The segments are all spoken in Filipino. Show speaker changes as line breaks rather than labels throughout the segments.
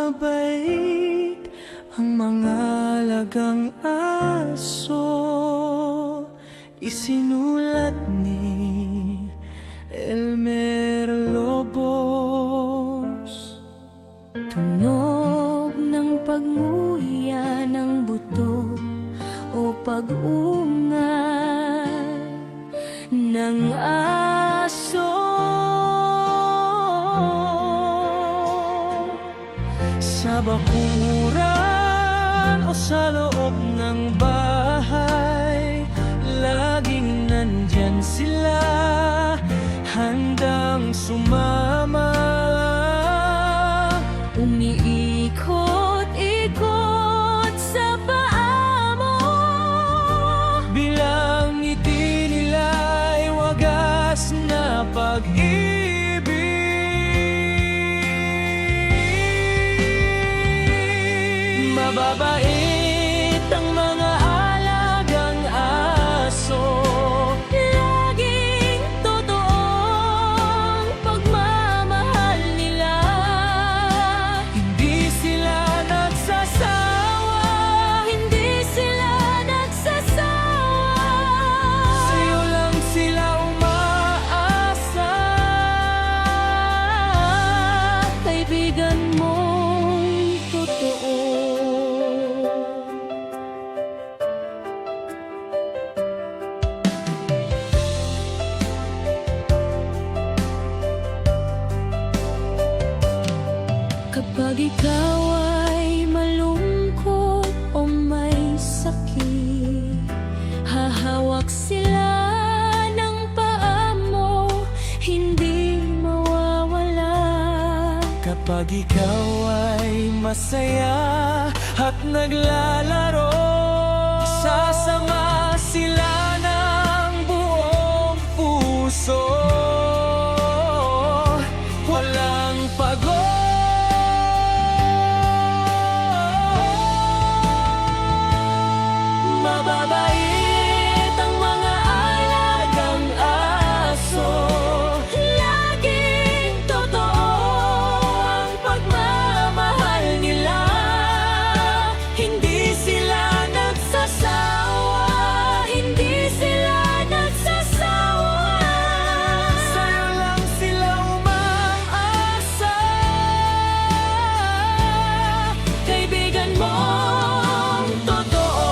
Mapabait ang mga alagang aso, isinulat ni Elmer Lobos.
Tunog ng pagmuya ng buto o pag-ungal ng aso,
sa bakuran o sa loob ng bahay, laging nandyan sila, handang sumama.
Umiikot-ikot sa paa mo,
Bilang ngiti nila'y wagas na pag-ibig. Mababait ang mga alagang aso,
laging totoong pagmamahal nila.
hindi sila nagsasawa,
Hindi sila nagsasawa.
sa'yo lang sila umaasa.
Kaibigan mong totoo. Kapag ikaw ay malungkot o may sakit, hahawak sila ng paa mo, hindi mawawala.
Kapag ikaw ay masaya at naglalaro, sasama sila ng buong puso. Walang pagod, mababait ang mga alagang aso,
Laging totoo
ang pagmamahal nila. Hindi sila nagsasawa,
hindi sila nagsasawa.
sa'yo lang sila umaasa.
Kaibigan mong totoo.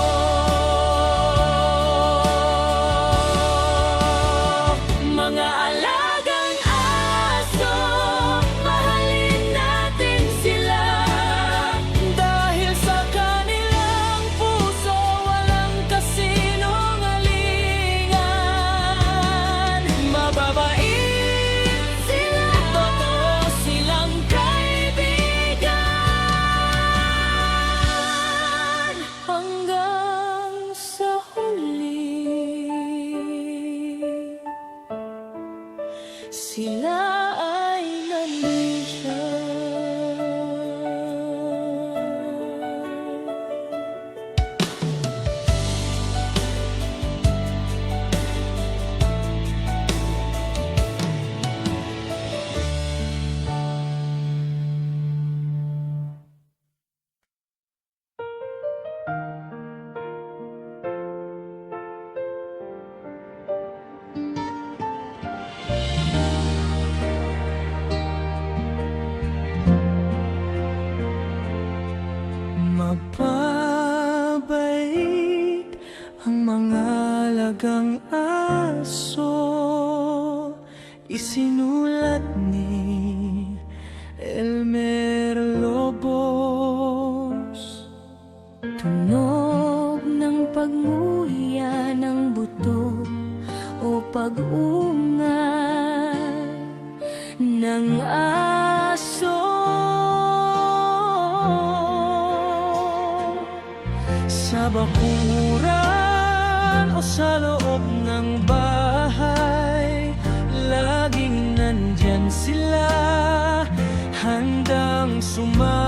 Mga alagang aso, mahalin natin sila.
Dahil sa kanilang puso walang kasinungalingan. Mababait
Sila,
totoo silang kaibigan.
hanggang sa huli, sila ay nandiyan.
Mapabait ang mga alagang aso, isinulat ni Elmer Lobos.
Tunog ng pagmuya ng buto o pag-ungal ng aso,
sa bakuran o sa loob ng bahay, laging nandyan sila, handang sumama.